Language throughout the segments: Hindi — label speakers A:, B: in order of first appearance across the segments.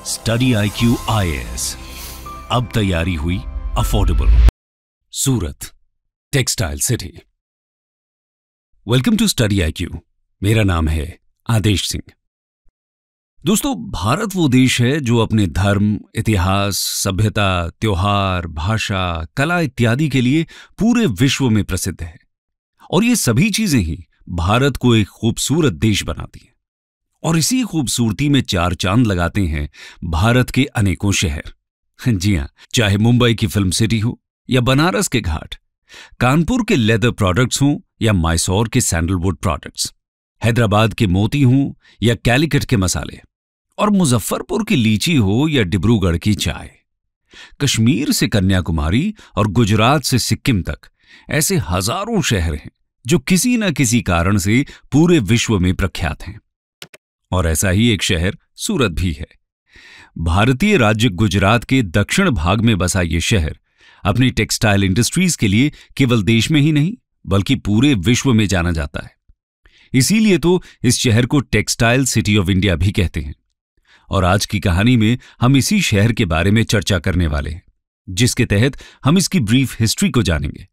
A: स्टडी IQ IAS, अब तैयारी हुई affordable. Surat textile city. Welcome to study IQ। मेरा नाम है आदेश सिंह। दोस्तों, भारत वो देश है जो अपने धर्म, इतिहास, सभ्यता, त्योहार, भाषा, कला इत्यादि के लिए पूरे विश्व में प्रसिद्ध है। और ये सभी चीजें ही भारत को एक खूबसूरत देश बनाती हैं। और इसी खूबसूरती में चार चांद लगाते हैं भारत के अनेकों शहर। जी हां, चाहे मुंबई की फिल्म सिटी हो या बनारस के घाट, कानपुर के लेदर प्रोडक्ट्स हों या मैसूर के सैंडलवुड प्रोडक्ट्स, हैदराबाद के मोती हों या कैलिकट के मसाले, और मुजफ्फरपुर की लीची हो या डिब्रूगढ़ की चाय, कश्मीर से कन्याकुमारी और गुजरात से सिक्किम तक, ऐसे हजारों शहर हैं जो किसी न किसी कारण से पूरे विश्व में प्रख्यात हैं। और ऐसा ही एक शहर सूरत भी है। भारतीय राज्य गुजरात के दक्षिण भाग में बसा ये शहर अपनी टेक्सटाइल इंडस्ट्रीज के लिए केवल देश में ही नहीं बल्कि पूरे विश्व में जाना जाता है। इसीलिए तो इस शहर को टेक्सटाइल सिटी ऑफ इंडिया भी कहते हैं। और आज की कहानी में हम इसी शहर के बारे में चर्चा करने वाले हैं, जिसके तहत हम इसकी ब्रीफ हिस्ट्री को जानेंगे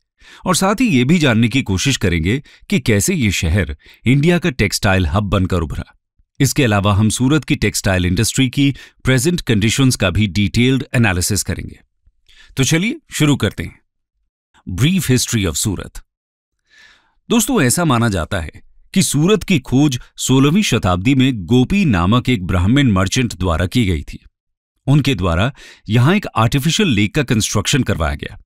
A: और साथ ही ये भी जानने की कोशिश करेंगे कि कैसे ये शहर इंडिया का टेक्सटाइल हब बनकर उभरा। इसके अलावा हम सूरत की टेक्सटाइल इंडस्ट्री की प्रेजेंट कंडीशंस का भी डिटेल्ड एनालिसिस करेंगे। तो चलिए शुरू करते हैं। ब्रीफ हिस्ट्री ऑफ सूरत। दोस्तों, ऐसा माना जाता है कि सूरत की खोज 16वीं शताब्दी में गोपी नामक एक ब्राह्मण मर्चेंट द्वारा की गई थी। उनके द्वारा यहां एक आर्टिफिशियल लेक का कंस्ट्रक्शन करवाया गया।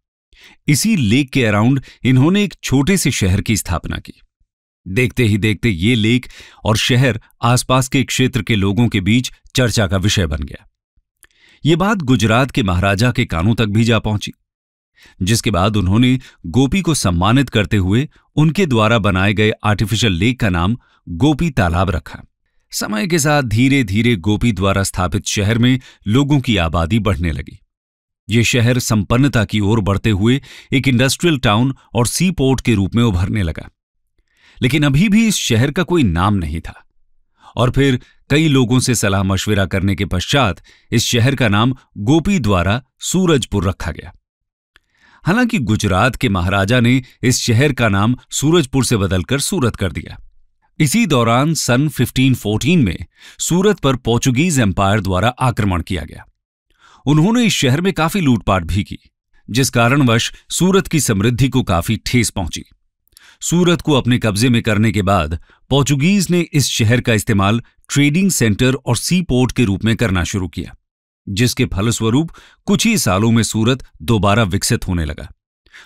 A: इसी लेक के अराउंड इन्होंने एक छोटे से शहर की स्थापना की। देखते ही देखते ये लेक और शहर आसपास के क्षेत्र के लोगों के बीच चर्चा का विषय बन गया। ये बात गुजरात के महाराजा के कानों तक भी जा पहुंची, जिसके बाद उन्होंने गोपी को सम्मानित करते हुए उनके द्वारा बनाए गए आर्टिफिशियल लेक का नाम गोपी तालाब रखा। समय के साथ धीरे धीरे गोपी द्वारा स्थापित शहर में लोगों की आबादी बढ़ने लगी। ये शहर संपन्नता की ओर बढ़ते हुए एक इंडस्ट्रियल टाउन और सी पोर्ट के रूप में उभरने लगा। लेकिन अभी भी इस शहर का कोई नाम नहीं था। और फिर कई लोगों से सलाह मशविरा करने के पश्चात इस शहर का नाम गोपी द्वारा सूरजपुर रखा गया। हालांकि गुजरात के महाराजा ने इस शहर का नाम सूरजपुर से बदलकर सूरत कर दिया। इसी दौरान सन 1514 में सूरत पर पोर्चुगीज एम्पायर द्वारा आक्रमण किया गया। उन्होंने इस शहर में काफी लूटपाट भी की, जिस कारणवश सूरत की समृद्धि को काफी ठेस पहुंची। सूरत को अपने कब्जे में करने के बाद पोर्चुगीज ने इस शहर का इस्तेमाल ट्रेडिंग सेंटर और सी पोर्ट के रूप में करना शुरू किया, जिसके फलस्वरूप कुछ ही सालों में सूरत दोबारा विकसित होने लगा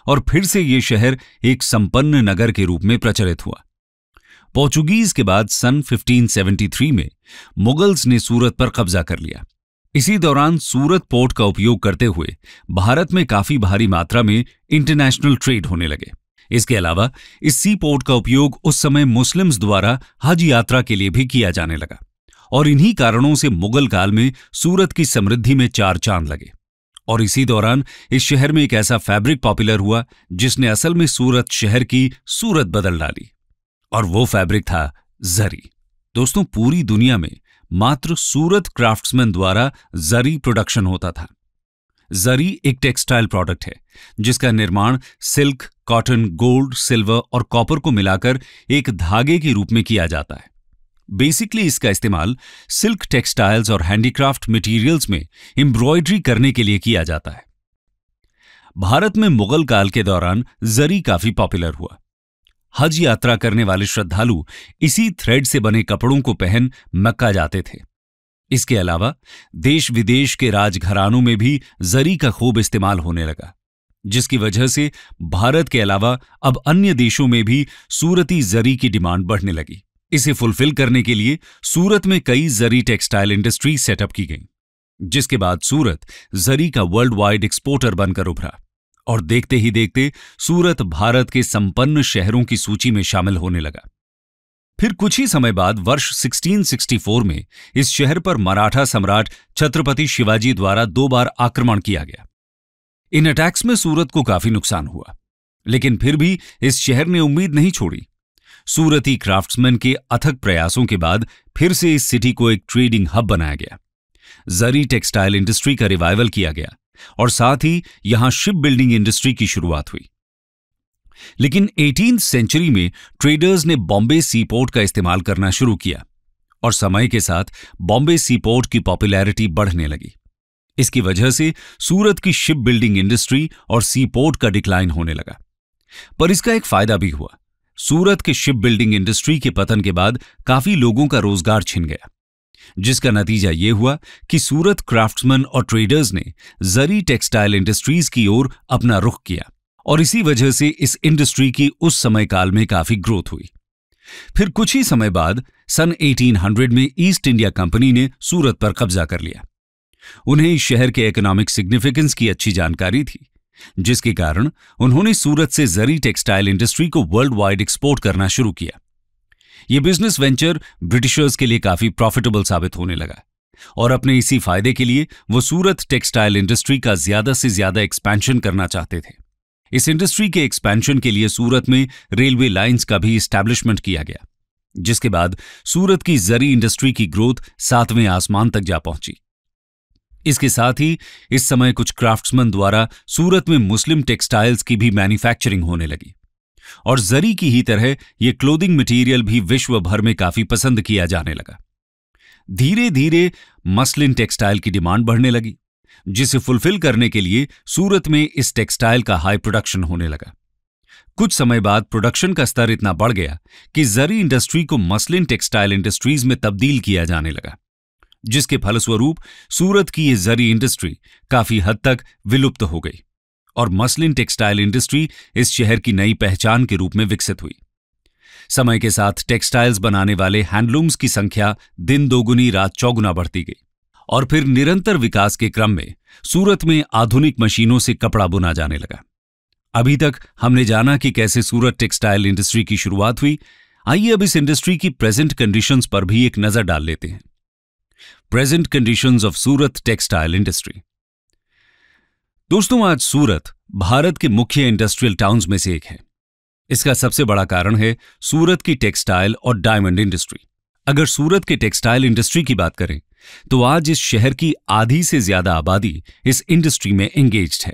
A: और फिर से ये शहर एक संपन्न नगर के रूप में प्रचलित हुआ। पोर्चुगीज के बाद सन 1573 में मुगल्स ने सूरत पर कब्जा कर लिया। इसी दौरान सूरत पोर्ट का उपयोग करते हुए भारत में काफी भारी मात्रा में इंटरनेशनल ट्रेड होने लगे। इसके अलावा इस सी पोर्ट का उपयोग उस समय मुस्लिम्स द्वारा हज यात्रा के लिए भी किया जाने लगा और इन्हीं कारणों से मुगल काल में सूरत की समृद्धि में चार चांद लगे। और इसी दौरान इस शहर में एक ऐसा फैब्रिक पॉपुलर हुआ जिसने असल में सूरत शहर की सूरत बदल डाली, और वो फैब्रिक था जरी। दोस्तों, पूरी दुनिया में मात्र सूरत क्राफ्ट्समैन द्वारा जरी प्रोडक्शन होता था। जरी एक टेक्सटाइल प्रोडक्ट है जिसका निर्माण सिल्क, कॉटन, गोल्ड, सिल्वर और कॉपर को मिलाकर एक धागे के रूप में किया जाता है। बेसिकली इसका इस्तेमाल सिल्क टेक्सटाइल्स और हैंडीक्राफ्ट मटेरियल्स में एम्ब्रॉयडरी करने के लिए किया जाता है। भारत में मुगल काल के दौरान जरी काफी पॉपुलर हुआ। हज यात्रा करने वाले श्रद्धालु इसी थ्रेड से बने कपड़ों को पहन मक्का जाते थे। इसके अलावा देश विदेश के राजघरानों में भी जरी का खूब इस्तेमाल होने लगा, जिसकी वजह से भारत के अलावा अब अन्य देशों में भी सूरती जरी की डिमांड बढ़ने लगी। इसे फुलफिल करने के लिए सूरत में कई जरी टेक्सटाइल इंडस्ट्री सेटअप की गई, जिसके बाद सूरत जरी का वर्ल्ड वाइड एक्सपोर्टर बनकर उभरा और देखते ही देखते सूरत भारत के संपन्न शहरों की सूची में शामिल होने लगा। फिर कुछ ही समय बाद वर्ष 1664 में इस शहर पर मराठा सम्राट छत्रपति शिवाजी द्वारा 2 बार आक्रमण किया गया। इन अटैक्स में सूरत को काफी नुकसान हुआ, लेकिन फिर भी इस शहर ने उम्मीद नहीं छोड़ी। सूरती क्राफ्ट्समैन के अथक प्रयासों के बाद फिर से इस सिटी को एक ट्रेडिंग हब बनाया गया, जरी टेक्सटाइल इंडस्ट्री का रिवाइवल किया गया और साथ ही यहां शिप बिल्डिंग इंडस्ट्री की शुरुआत हुई। लेकिन 18वीं सेंचुरी में ट्रेडर्स ने बॉम्बे सीपोर्ट का इस्तेमाल करना शुरू किया और समय के साथ बॉम्बे सीपोर्ट की पॉपुलैरिटी बढ़ने लगी। इसकी वजह से सूरत की शिप बिल्डिंग इंडस्ट्री और सीपोर्ट का डिक्लाइन होने लगा। पर इसका एक फायदा भी हुआ। सूरत के शिप बिल्डिंग इंडस्ट्री के पतन के बाद काफी लोगों का रोजगार छिन गया, जिसका नतीजा यह हुआ कि सूरत क्राफ्ट्समैन और ट्रेडर्स ने जरी टेक्सटाइल इंडस्ट्रीज की ओर अपना रुख किया और इसी वजह से इस इंडस्ट्री की उस समय काल में काफी ग्रोथ हुई। फिर कुछ ही समय बाद सन 1800 में ईस्ट इंडिया कंपनी ने सूरत पर कब्जा कर लिया। उन्हें इस शहर के इकोनॉमिक सिग्निफिकेंस की अच्छी जानकारी थी, जिसके कारण उन्होंने सूरत से जरी टेक्सटाइल इंडस्ट्री को वर्ल्ड वाइड एक्सपोर्ट करना शुरू किया। यह बिजनेस वेंचर ब्रिटिशर्स के लिए काफी प्रॉफिटेबल साबित होने लगा और अपने इसी फायदे के लिए वो सूरत टेक्सटाइल इंडस्ट्री का ज्यादा से ज्यादा एक्सपेंशन करना चाहते थे। इस इंडस्ट्री के एक्सपेंशन के लिए सूरत में रेलवे लाइंस का भी एस्टैब्लिशमेंट किया गया, जिसके बाद सूरत की जरी इंडस्ट्री की ग्रोथ 7वें आसमान तक जा पहुंची। इसके साथ ही इस समय कुछ क्राफ्ट्समैन द्वारा सूरत में मुस्लिम टेक्सटाइल्स की भी मैन्युफैक्चरिंग होने लगी और जरी की ही तरह यह क्लोथिंग मटेरियल भी विश्व भर में काफी पसंद किया जाने लगा। धीरे धीरे मसलिन टेक्सटाइल की डिमांड बढ़ने लगी, जिसे फुलफिल करने के लिए सूरत में इस टेक्सटाइल का हाई प्रोडक्शन होने लगा। कुछ समय बाद प्रोडक्शन का स्तर इतना बढ़ गया कि जरी इंडस्ट्री को मसलिन टेक्सटाइल इंडस्ट्रीज में तब्दील किया जाने लगा, जिसके फलस्वरूप सूरत की यह जरी इंडस्ट्री काफी हद तक विलुप्त हो गई और मसलिन टेक्सटाइल इंडस्ट्री इस शहर की नई पहचान के रूप में विकसित हुई। समय के साथ टेक्सटाइल्स बनाने वाले हैंडलूम्स की संख्या दिन दोगुनी रात चौगुना बढ़ती गई और फिर निरंतर विकास के क्रम में सूरत में आधुनिक मशीनों से कपड़ा बुना जाने लगा। अभी तक हमने जाना कि कैसे सूरत टेक्सटाइल इंडस्ट्री की शुरुआत हुई। आइए अब इस इंडस्ट्री की प्रेजेंट कंडीशंस पर भी एक नजर डाल लेते हैं। Present conditions of Surat textile industry. दोस्तों, आज सूरत भारत के मुख्य इंडस्ट्रियल टाउन्स में से एक है। इसका सबसे बड़ा कारण है सूरत की टेक्सटाइल और डायमंड इंडस्ट्री। अगर सूरत के टेक्सटाइल इंडस्ट्री की बात करें तो आज इस शहर की आधी से ज्यादा आबादी इस इंडस्ट्री में एंगेज्ड है।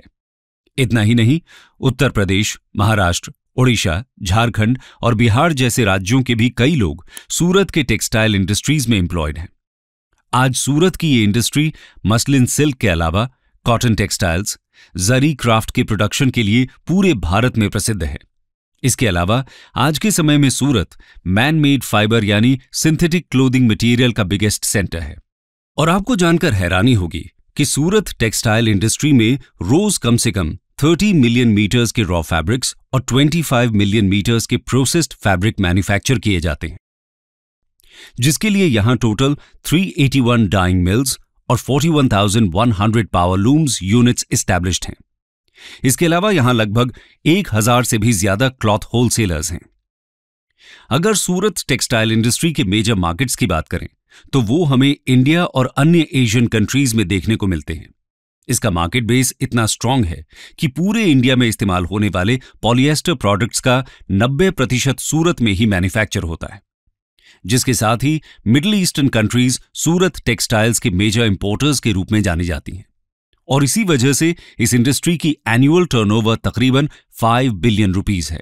A: इतना ही नहीं, उत्तर प्रदेश, महाराष्ट्र, ओडिशा, झारखंड और बिहार जैसे राज्यों के भी कई लोग सूरत के टेक्सटाइल इंडस्ट्रीज में एम्प्लॉयड हैं। आज सूरत की ये इंडस्ट्री मसलिन सिल्क के अलावा कॉटन टेक्सटाइल्स, जरी क्राफ्ट के प्रोडक्शन के लिए पूरे भारत में प्रसिद्ध है। इसके अलावा आज के समय में सूरत मैन मेड फाइबर यानी सिंथेटिक क्लोथिंग मटेरियल का बिगेस्ट सेंटर है। और आपको जानकर हैरानी होगी कि सूरत टेक्सटाइल इंडस्ट्री में रोज कम से कम 30 मिलियन मीटर्स के रॉ फैब्रिक्स और 25 मिलियन मीटर्स के प्रोसेस्ड फैब्रिक मैन्युफैक्चर किए जाते हैं, जिसके लिए यहां टोटल 381 डाइंग मिल्स और 41,100 पावर लूम्स यूनिट्स एस्टैब्लिश्ड हैं। इसके अलावा यहां लगभग 1000 से भी ज्यादा क्लॉथ होलसेलर्स हैं। अगर सूरत टेक्सटाइल इंडस्ट्री के मेजर मार्केट्स की बात करें तो वो हमें इंडिया और अन्य एशियन कंट्रीज में देखने को मिलते हैं। इसका मार्केट बेस इतना स्ट्रांग है कि पूरे इंडिया में इस्तेमाल होने वाले पॉलिएस्टर प्रोडक्ट्स का 90% सूरत में ही मैन्युफैक्चर होता है, जिसके साथ ही मिडिल ईस्टर्न कंट्रीज सूरत टेक्सटाइल्स के मेजर इंपोर्टर्स के रूप में जानी जाती हैं और इसी वजह से इस इंडस्ट्री की एनुअल टर्नओवर तकरीबन 5 बिलियन रुपीस है।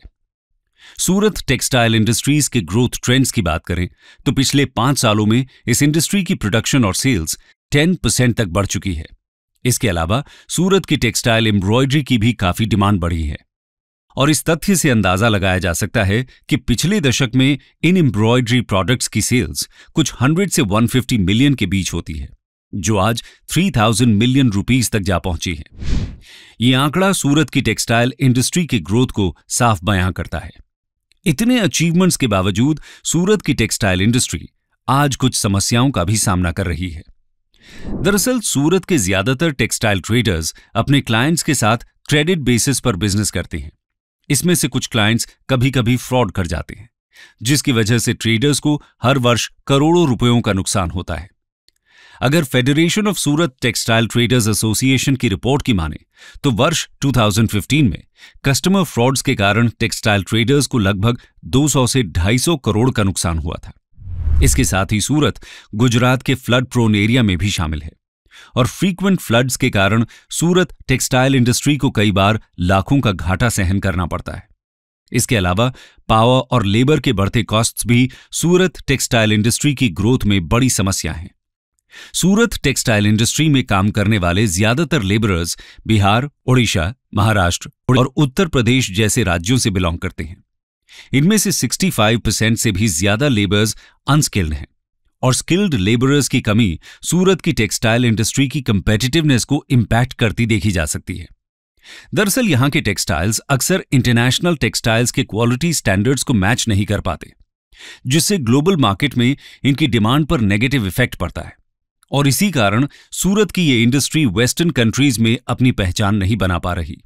A: सूरत टेक्सटाइल इंडस्ट्रीज के ग्रोथ ट्रेंड्स की बात करें तो पिछले 5 सालों में इस इंडस्ट्री की प्रोडक्शन और सेल्स 10% तक बढ़ चुकी है। इसके अलावा सूरत की टेक्सटाइल एम्ब्रॉयडरी की भी काफी डिमांड बढ़ी है और इस तथ्य से अंदाजा लगाया जा सकता है कि पिछले दशक में इन एम्ब्रॉयडरी प्रोडक्ट्स की सेल्स कुछ 100 से 150 मिलियन के बीच होती है, जो आज 3000 मिलियन रुपीस तक जा पहुंची है। ये आंकड़ा सूरत की टेक्सटाइल इंडस्ट्री की ग्रोथ को साफ बयां करता है। इतने अचीवमेंट्स के बावजूद सूरत की टेक्सटाइल इंडस्ट्री आज कुछ समस्याओं का भी सामना कर रही है। दरअसल सूरत के ज्यादातर टेक्सटाइल ट्रेडर्स अपने क्लाइंट्स के साथ क्रेडिट बेसिस पर बिजनेस करते हैं। इसमें से कुछ क्लाइंट्स कभी कभी फ्रॉड कर जाते हैं, जिसकी वजह से ट्रेडर्स को हर वर्ष करोड़ों रुपयों का नुकसान होता है। अगर federation of Surat textile traders association की रिपोर्ट की माने तो वर्ष 2015 में कस्टमर फ्रॉड्स के कारण टेक्सटाइल ट्रेडर्स को लगभग 200 से 250 करोड़ का नुकसान हुआ था। इसके साथ ही सूरत गुजरात के फ्लड प्रोन एरिया में भी शामिल है, और फ्रीक्वेंट फ्लड्स के कारण सूरत टेक्सटाइल इंडस्ट्री को कई बार लाखों का घाटा सहन करना पड़ता है। इसके अलावा पावर और लेबर के बढ़ते कॉस्ट्स भी सूरत टेक्सटाइल इंडस्ट्री की ग्रोथ में बड़ी समस्या हैं। सूरत टेक्सटाइल इंडस्ट्री में काम करने वाले ज्यादातर लेबरर्स बिहार, ओडिशा, महाराष्ट्र और उत्तर प्रदेश जैसे राज्यों से बिलोंग करते हैं। इनमें से 65% से भी ज्यादा लेबर्स अनस्किल्ड हैं और स्किल्ड लेबरर्स की कमी सूरत की टेक्सटाइल इंडस्ट्री की कंपेटिटिवनेस को इंपैक्ट करती देखी जा सकती है। दरअसल यहां के टेक्सटाइल्स अक्सर इंटरनेशनल टेक्सटाइल्स के क्वालिटी स्टैंडर्ड्स को मैच नहीं कर पाते, जिससे ग्लोबल मार्केट में इनकी डिमांड पर नेगेटिव इफेक्ट पड़ता है और इसी कारण सूरत की ये इंडस्ट्री वेस्टर्न कंट्रीज में अपनी पहचान नहीं बना पा रही।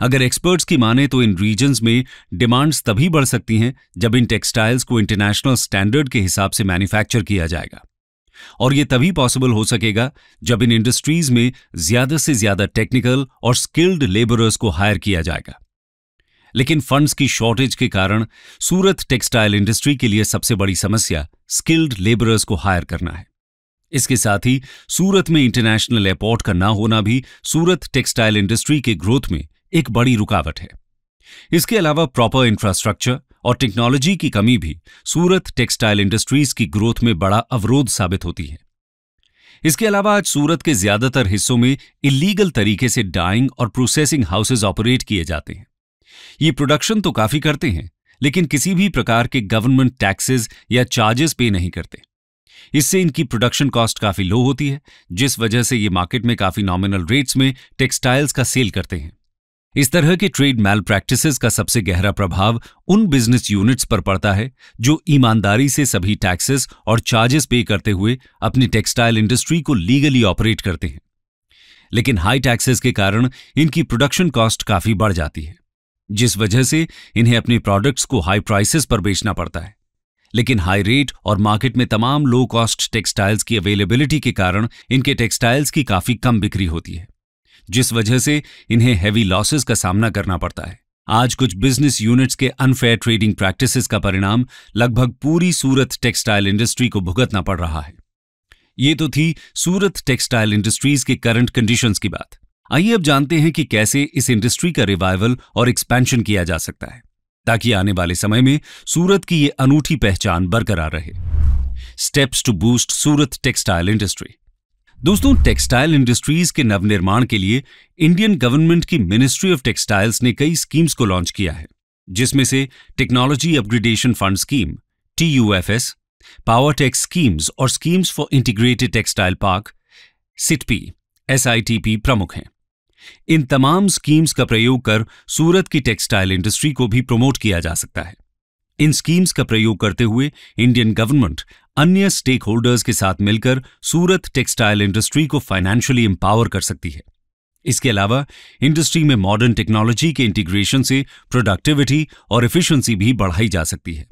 A: अगर एक्सपर्ट्स की माने तो इन रीजन्स में डिमांड्स तभी बढ़ सकती हैं जब इन टेक्सटाइल्स को इंटरनेशनल स्टैंडर्ड के हिसाब से मैन्युफैक्चर किया जाएगा, और यह तभी पॉसिबल हो सकेगा जब इन इंडस्ट्रीज में ज्यादा से ज्यादा टेक्निकल और स्किल्ड लेबरर्स को हायर किया जाएगा। लेकिन फंड्स की शॉर्टेज के कारण सूरत टेक्सटाइल इंडस्ट्री के लिए सबसे बड़ी समस्या स्किल्ड लेबरर्स को हायर करना है। इसके साथ ही सूरत में इंटरनेशनल एयरपोर्ट का ना होना भी सूरत टेक्सटाइल इंडस्ट्री के ग्रोथ में एक बड़ी रुकावट है। इसके अलावा प्रॉपर इंफ्रास्ट्रक्चर और टेक्नोलॉजी की कमी भी सूरत टेक्सटाइल इंडस्ट्रीज की ग्रोथ में बड़ा अवरोध साबित होती है। इसके अलावा आज सूरत के ज्यादातर हिस्सों में इलीगल तरीके से डाइंग और प्रोसेसिंग हाउसेज ऑपरेट किए जाते हैं। ये प्रोडक्शन तो काफी करते हैं, लेकिन किसी भी प्रकार के गवर्नमेंट टैक्सेस या चार्जेस पे नहीं करते। इससे इनकी प्रोडक्शन कॉस्ट काफी लो होती है, जिस वजह से ये मार्केट में काफी नॉमिनल रेट्स में टेक्सटाइल्स का सेल करते हैं। इस तरह के ट्रेड मैल प्रैक्टिसेस का सबसे गहरा प्रभाव उन बिजनेस यूनिट्स पर पड़ता है जो ईमानदारी से सभी टैक्सेस और चार्जेस पे करते हुए अपनी टेक्सटाइल इंडस्ट्री को लीगली ऑपरेट करते हैं। लेकिन हाई टैक्सेस के कारण इनकी प्रोडक्शन कॉस्ट काफी बढ़ जाती है, जिस वजह से इन्हें अपने प्रोडक्ट्स को हाई प्राइसेस पर बेचना पड़ता है। लेकिन हाई रेट और मार्केट में तमाम लो कॉस्ट टेक्सटाइल्स की अवेलेबिलिटी के कारण इनके टेक्सटाइल्स की काफी कम बिक्री होती है, जिस वजह से इन्हें हैवी लॉसेस का सामना करना पड़ता है। आज कुछ बिजनेस यूनिट्स के अनफेयर ट्रेडिंग प्रैक्टिसेस का परिणाम लगभग पूरी सूरत टेक्सटाइल इंडस्ट्री को भुगतना पड़ रहा है। ये तो थी सूरत टेक्सटाइल इंडस्ट्रीज के करंट कंडीशंस की बात। आइए अब जानते हैं कि कैसे इस इंडस्ट्री का रिवाइवल और एक्सपेंशन किया जा सकता है, ताकि आने वाले समय में सूरत की ये अनूठी पहचान बरकरार रहे। Steps to boost Surat textile industry. दोस्तों, टेक्सटाइल इंडस्ट्रीज के नवनिर्माण के लिए इंडियन गवर्नमेंट की मिनिस्ट्री ऑफ टेक्सटाइल्स ने कई स्कीम्स को लॉन्च किया है, जिसमें से technology upgradation fund scheme TUFS, power tech schemes और schemes for integrated textile park SITP प्रमुख हैं। इन तमाम स्कीम्स का प्रयोग कर सूरत की टेक्सटाइल इंडस्ट्री को भी प्रमोट किया जा सकता है। इन स्कीम्स का प्रयोग करते हुए इंडियन गवर्नमेंट अन्य स्टेक होल्डर्स के साथ मिलकर सूरत टेक्सटाइल इंडस्ट्री को फाइनेंशियली एम्पावर कर सकती है। इसके अलावा इंडस्ट्री में मॉडर्न टेक्नोलॉजी के इंटीग्रेशन से प्रोडक्टिविटी और एफिशिएंसी भी बढ़ाई जा सकती है।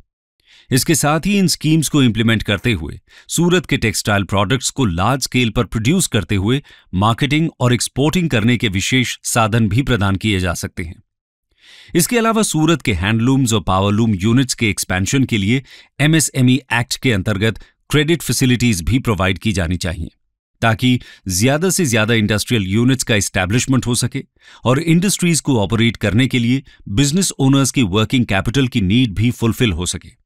A: इसके साथ ही इन स्कीम्स को इंप्लीमेंट करते हुए सूरत के टेक्सटाइल प्रोडक्ट्स को लार्ज स्केल पर प्रोड्यूस करते हुए मार्केटिंग और एक्सपोर्टिंग करने के विशेष साधन भी प्रदान किए जा सकते हैं। इसके अलावा सूरत के हैंडलूम्स और पावरलूम यूनिट्स के एक्सपेंशन के लिए MSME एक्ट के अंतर्गत क्रेडिट फैसिलिटीज भी प्रोवाइड की जानी चाहिए, ताकि ज्यादा से ज्यादा इंडस्ट्रियल यूनिट्स का एस्टैब्लिशमेंट हो सके और इंडस्ट्रीज को ऑपरेट करने के लिए बिजनेस ओनर्स की वर्किंग कैपिटल की नीड भी फुलफिल हो सके।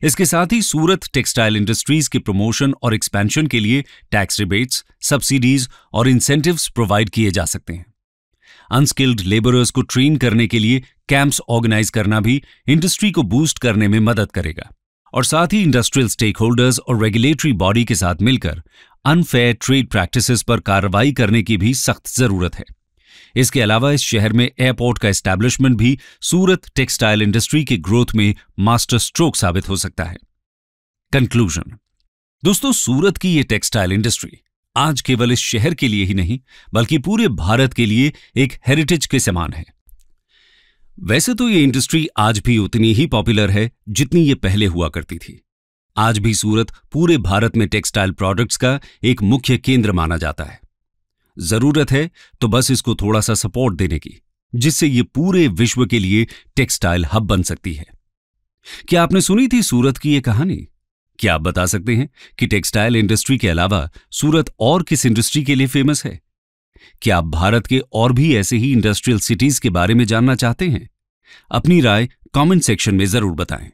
A: इसके साथ ही सूरत टेक्सटाइल इंडस्ट्रीज के प्रमोशन और एक्सपेंशन के लिए टैक्स रिबेट्स, सब्सिडीज और इंसेंटिव्स प्रोवाइड किए जा सकते हैं। अनस्किल्ड लेबरर्स को ट्रेन करने के लिए कैंप्स ऑर्गेनाइज करना भी इंडस्ट्री को बूस्ट करने में मदद करेगा, और साथ ही इंडस्ट्रियल स्टेक होल्डर्स और रेगुलेटरी बॉडी के साथ मिलकर अनफेयर ट्रेड प्रैक्टिसेस पर कार्रवाई करने की भी सख्त जरूरत है। इसके अलावा इस शहर में एयरपोर्ट का एस्टैब्लिशमेंट भी सूरत टेक्सटाइल इंडस्ट्री के ग्रोथ में मास्टर स्ट्रोक साबित हो सकता है। कंक्लूजन। दोस्तों, सूरत की ये टेक्सटाइल इंडस्ट्री आज केवल इस शहर के लिए ही नहीं बल्कि पूरे भारत के लिए एक हेरिटेज के समान है। वैसे तो ये इंडस्ट्री आज भी उतनी ही पॉपुलर है जितनी ये पहले हुआ करती थी। आज भी सूरत पूरे भारत में टेक्सटाइल प्रोडक्ट्स का एक मुख्य केंद्र माना जाता है। जरूरत है तो बस इसको थोड़ा सा सपोर्ट देने की, जिससे ये पूरे विश्व के लिए टेक्सटाइल हब बन सकती है। क्या आपने सुनी थी सूरत की ये कहानी? क्या आप बता सकते हैं कि टेक्सटाइल इंडस्ट्री के अलावा सूरत और किस इंडस्ट्री के लिए फेमस है? क्या आप भारत के और भी ऐसे ही इंडस्ट्रियल सिटीज के बारे में जानना चाहते हैं? अपनी राय कमेंट सेक्शन में जरूर बताएं।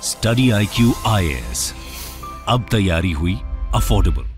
A: स्टडी IQ IAS, अब तैयारी हुई अफोर्डेबल।